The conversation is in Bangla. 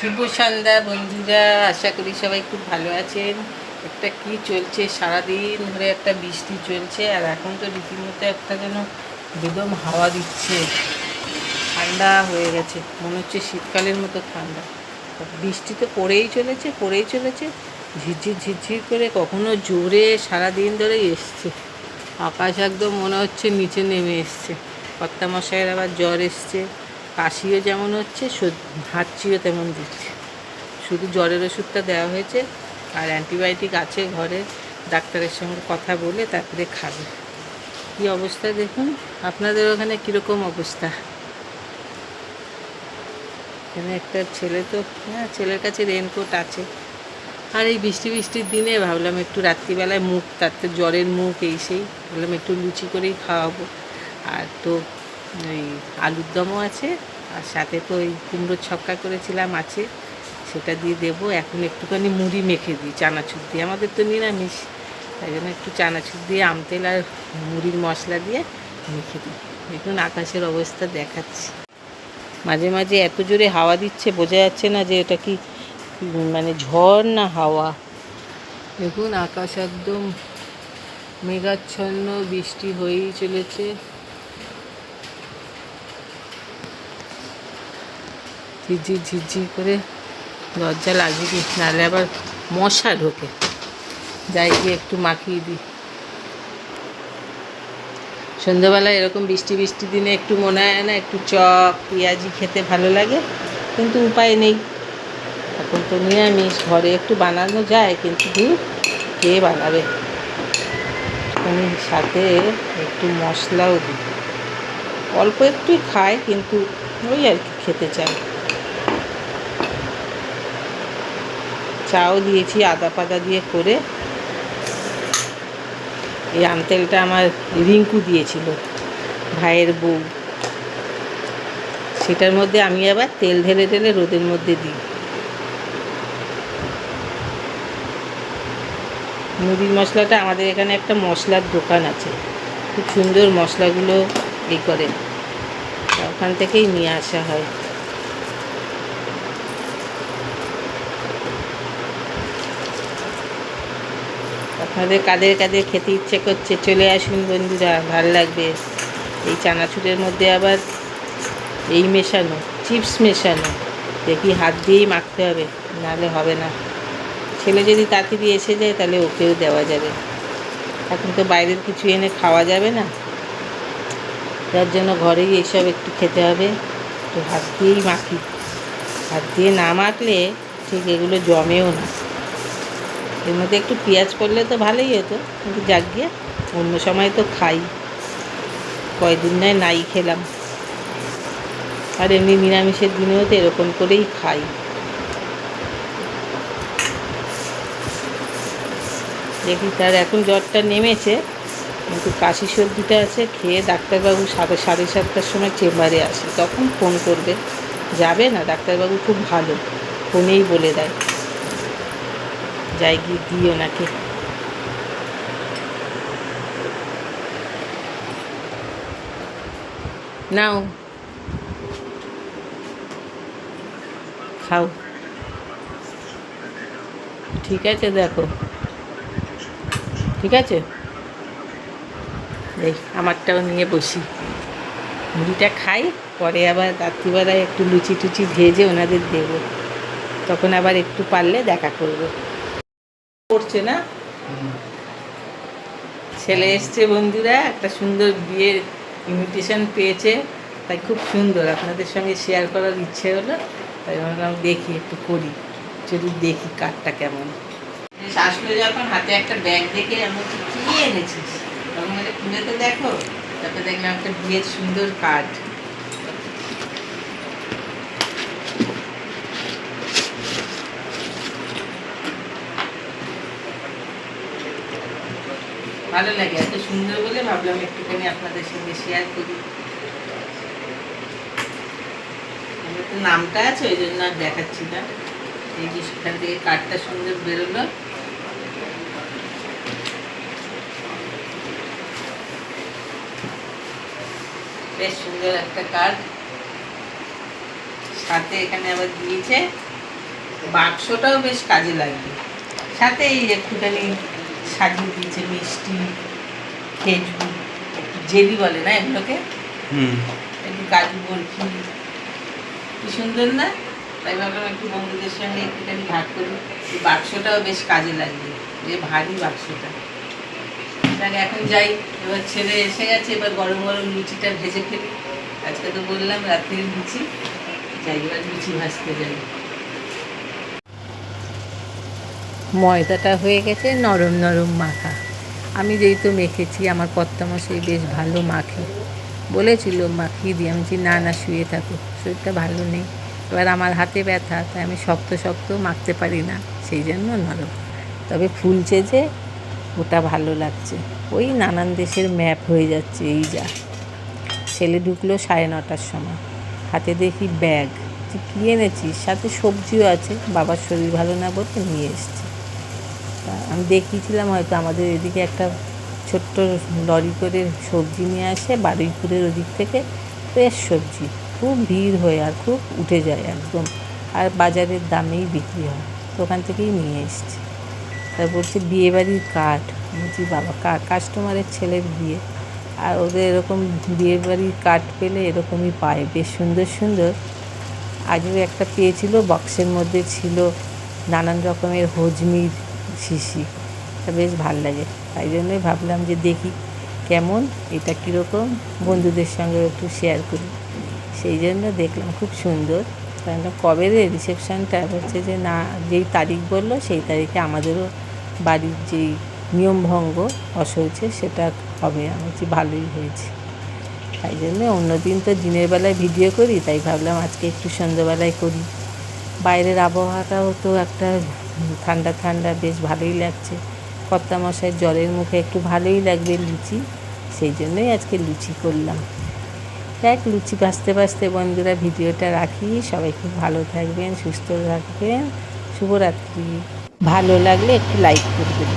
শুভ সন্ধ্যা বন্ধুরা, আশা করি সবাই খুব ভালো আছেন। একটা কি চলছে, সারাদিন ধরে একটা বৃষ্টি চলছে, আর এখন তো রীতিমতো একটা যেন বেদম হাওয়া দিচ্ছে। ঠান্ডা হয়ে গেছে, মনে হচ্ছে শীতকালের মতো ঠান্ডা। বৃষ্টি তো পড়েই চলেছে ঝিরঝির ঝিরঝির করে, কখনো জোরে সারাদিন ধরে এসছে। আকাশ একদম মনে হচ্ছে নিচে নেমে এসছে। কর্তামশাইয়ের আবার জ্বর এসছে, কাশিও যেমন হচ্ছে, হাঁচিও তেমন দিচ্ছে। শুধু জ্বরের ওষুধটা দেওয়া হয়েছে, আর অ্যান্টিবায়োটিক আছে ঘরে, ডাক্তারের সঙ্গে কথা বলে তারপরে খাবে। কী অবস্থা দেখুন, আপনাদের ওখানে কীরকম অবস্থা? এখানে একটা ছেলে, তো হ্যাঁ, ছেলের কাছে রেনকোট আছে। আর এই বৃষ্টির দিনে ভাবলাম একটু রাত্রিবেলায় মুখ, তার তো জ্বরের মুখ এই সেই, ভাবলাম একটু লুচি করেই খাওয়াবো। আর তো ওই আলুর দমও আছে, আর সাথে তো ওই কুমড়োর ছক্কা করেছিলাম আছে, সেটা দিয়ে দেবো। এখন একটুখানি মুড়ি মেখে দিই চানাচুর দিয়ে, আমাদের তো নিরামিষ, তাই জন্য একটু চানাচুর দিয়ে আমতেল আর মুড়ির মশলা দিয়ে মেখে দিই। দেখুন আকাশের অবস্থা দেখাচ্ছি। মাঝে মাঝে এত জোরে হাওয়া দিচ্ছে, বোঝা যাচ্ছে না যে এটা কি মানে ঝড় না হাওয়া। দেখুন আকাশ একদম মেঘাচ্ছন্ন, বৃষ্টি হয়েই চলেছে। ঝিরঝির ঝিরঝির করে দরজা লাগিয়ে দিই, নাহলে আবার মশা ঢোকে। যাই গিয়ে একটু মাখিয়ে দিই। সন্ধ্যাবেলায় এরকম বৃষ্টি দিনে একটু মনে হয় না একটু চপ পেঁয়াজি খেতে ভালো লাগে, কিন্তু উপায় নেই, এখন তো নিরামিষ। ঘরে একটু বানানো যায়, কিন্তু কে বানাবে। আমি সাথে একটু মশলাও দিই, অল্প একটুই খায়, কিন্তু ওই আর কি খেতে চাই। চাও দিয়েছি আদা পাতা দিয়ে করে। এই আমতেলটা আমার রিঙ্কু দিয়েছিল, ভাইয়ের বউ, সেটার মধ্যে আমি আবার তেল ঢেলে রোদের মধ্যে দিই। মুড়ির মশলাটা আমাদের এখানে একটা মশলার দোকান আছে, খুব সুন্দর মশলাগুলো এই করে, ওখান থেকেই নিয়ে আসা হয়। আপনাদের কাদের কাদের খেতে ইচ্ছে করছে চলে আসুন বন্ধুরা, ভালো লাগবে। এই চানাচুরের মধ্যে আবার এই মেশানো, চিপস মেশানো, দেখি হাত দিয়েই মাখতে হবে, নাহলে হবে না। ছেলে যদি তাড়াতাড়ি এসে যায় তাহলে ওকেও দেওয়া যাবে, এখন তো বাইরের কিছু এনে খাওয়া যাবে না, যার জন্য ঘরেই এসব একটু খেতে হবে। তো হাত দিয়েই মাখি, হাত দিয়ে না মাখলে ঠিক এগুলো জমেও না। এর মধ্যে একটু পেঁয়াজ পড়লে তো ভালোই হতো, কিন্তু যাক গিয়ে, অন্য সময় তো খাই, কয়দিন নয় নাই খেলাম। আর এমনি নিরামিষের দিনেও তো এরকম করেই খাই। দেখি, তার এখন জ্বরটা নেমেছে, কিন্তু কাশি সর্দিটা আছে। খেয়ে ডাক্তারবাবু 7:30 সময় চেম্বারে আসে, তখন ফোন করবে, যাবে না। ডাক্তারবাবু খুব ভালো, ফোনেই বলে দেয়। যাই গিয়ে দিই ওনাকে। নাও খাও, ঠিক আছে, দেখো ঠিক আছে। এই আমারটাও নিয়ে বসি, মুড়িটা খাই, পরে আবার রাত্রিবেলায় একটু লুচি টুচি ভেজে ওনাদের দেবো, তখন আবার একটু পারলে দেখা করবো। করছে না, ছেলে এসছে বন্ধুরা, একটা সুন্দর বিয়ের ইনভিটেশন পেয়েছে, তাই খুব সুন্দর, আপনাদের সঙ্গে শেয়ার করার ইচ্ছে হলো, তাই ভাবলাম দেখি একটু করি, যদি দেখি কার্ডটা কেমন। আসলে যখন হাতে একটা ব্যাগ দেখে আমি বলছি কী এনেছিস, তখন বলে খুলে তো দেখো, তারপরে দেখলাম একটা বিয়ের সুন্দর কার্ড। ভালো লাগে, এত সুন্দর বলে ভাবলাম একটুখানি আপনাদের সঙ্গে শেয়ার করি। আমার তো নামটা আছে, ওই জন্য আর দেখাচ্ছি না। এই যে সেখান থেকে কার্ডটা সুন্দর বেরোলো, বেশ সুন্দর একটা কার্ড। সাথে এখানে আবার দিয়েছে বাক্সটাও বেশ কাজে লাগবে। সাথে এই একটুখানি সাজিয়ে দিয়েছে মিষ্টি, খেজুর, একটু জেলি বলে না এগুলোকে, একটু কাজু বরফি, কি সুন্দর না? তাই ভাবলাম একটু বন্ধুদের সঙ্গে একটুখানি ভাগ করি। এই বাক্সটাও বেশ কাজে লাগবে, যে ভারী বাক্সটা। তাকে এখন যাই, এবার ছেলে এসে গেছে, এবার গরম গরম লুচিটা ভেজে ফেলি। আজকে তো বললাম রাত্রে লুচি, যাই এবার লুচি ভাজতে যাই। ময়দাটা হয়ে গেছে নরম নরম মাখা। আমি যেহেতু মেখেছি, আমার কর্তামশাই বেশ ভালো মাখে, বলেছিল মাখিয়ে দিই। আমি বলছি না না, শুয়ে থাকো, শরীরটা ভালো নেই। এবার আমার হাতে ব্যথা, তাই আমি শক্ত শক্ত মাখতে পারি না, সেই জন্য নরম। তবে ফুলছে যে, ওটা ভালো লাগছে। ওই নানান দেশের ম্যাপ হয়ে যাচ্ছে। এই যা ছেলে ঢুকলো 9:30টার সময়, হাতে দেখি ব্যাগ, যে কী এনেছিস? সাথে সবজিও আছে, বাবার শরীর ভালো না বলে নিয়ে এসছে। আমি দেখিয়েছিলাম হয়তো, আমাদের এদিকে একটা ছোট্ট লরি করে সবজি নিয়ে আসে বারুইপুরের ওদিক থেকে, ফ্রেশ সবজি, খুব ভিড় হয়ে আর খুব উঠে যায় একদম, আর বাজারের দামেই বিক্রি হয়, তো ওখান থেকেই নিয়ে এসছে। তার বলছে বিয়েবাড়ির কার্ড। বলছি বাবা, কাস্টমারের ছেলের বিয়ে, আর ওদের এরকম বিয়েবাড়ির কার্ড পেলে এরকমই পায়, বেশ সুন্দর সুন্দর। আগেও একটা পেয়েছিল, বক্সের মধ্যে ছিল নানান রকমের হজমির শিশি, তা বেশ ভাল লাগে। তাই জন্যই ভাবলাম যে দেখি কেমন, এটা কীরকম, বন্ধুদের সঙ্গে একটু শেয়ার করি। সেই জন্য দেখলাম খুব সুন্দর। তাই কবে রে রিসেপশানটা? বলছে যে না, যেই তারিখ বললো সেই তারিখে আমাদেরও বাড়ির যেই নিয়মভঙ্গ অশৌচে সেটা হবে। আমি বলছি ভালোই হয়েছে। তাই জন্য অন্যদিন তো দিনের বেলায় ভিডিও করি, তাই ভাবলাম আজকে একটু সন্ধ্যেবেলায় করি। বাইরের আবহাওয়াটাও তো একটা ঠান্ডা ঠান্ডা, বেশ ভালোই লাগছে। কর্তামশাইয়ের জ্বরের মুখে একটু ভালোই লাগবে লুচি, সেই জন্যই আজকে লুচি করলাম। দেখ, লুচি ভাজতে ভাজতে বন্ধুরা ভিডিওটা রাখি। সবাই খুব ভালো থাকবেন, সুস্থ থাকবেন, শুভরাত্রি। ভালো লাগলে একটু লাইক করবেন।